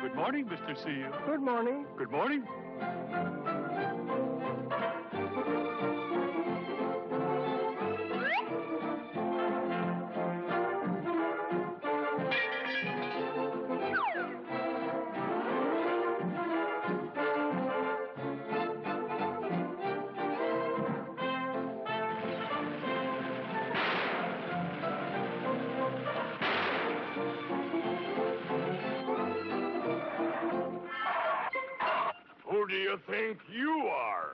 Good morning, Mr. Seal. Good morning. Good morning. Who do you think you are?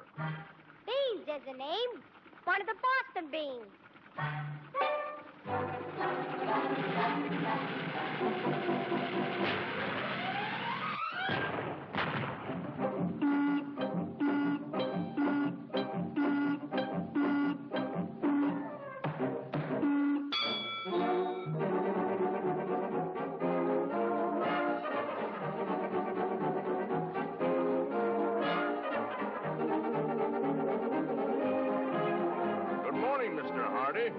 Beans is the name. One of the Boston beans. Good morning, Mr. Hardy.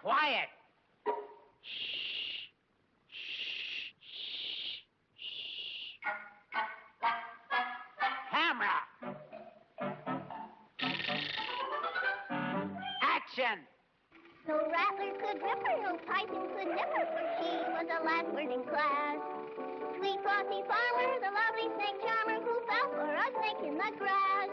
Quiet. Camera. Action. No rattler could ripper, no python could nipper, for she was the last word in class. Sweet Flossie Farmer, the lovely snake charmer, who fell for a snake in the grass.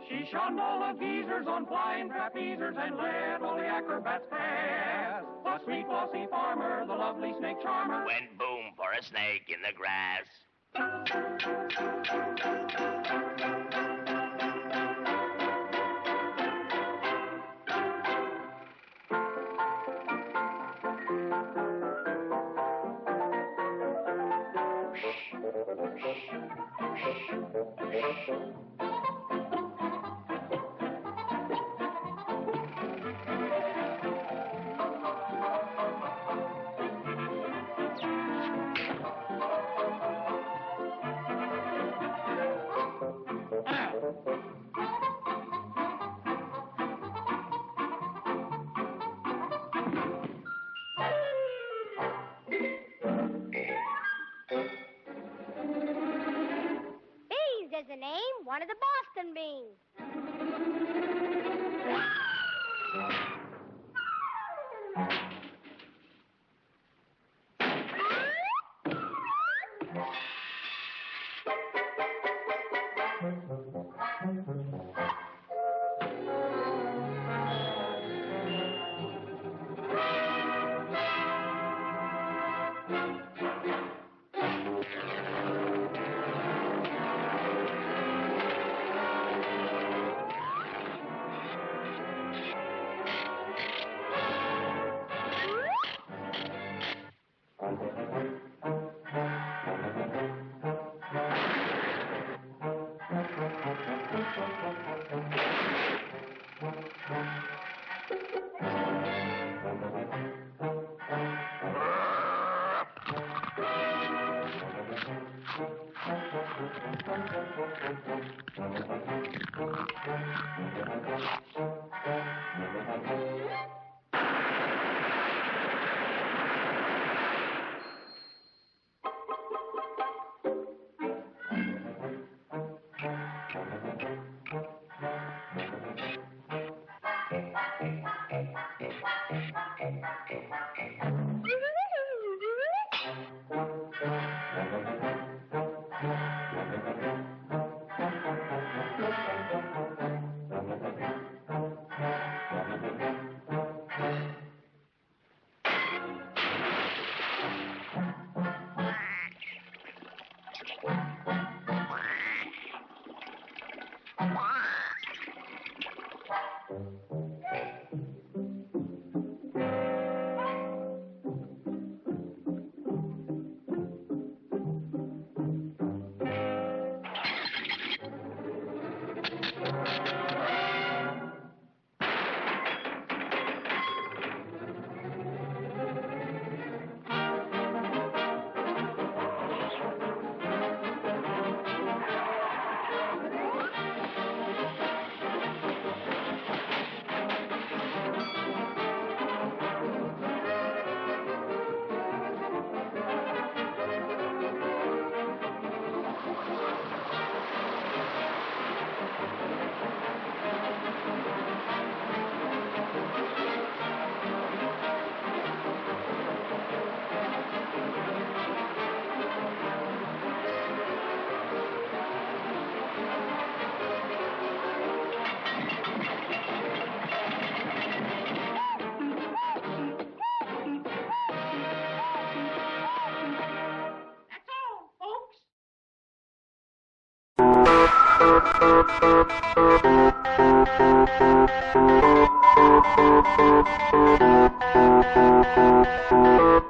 She shunned all the geezers on flying trapezers and let all the acrobats pass. The sweet Flossie Farmer, the lovely snake charmer, Went boom for a snake in the grass. Beans is the name. One of the Boston beans.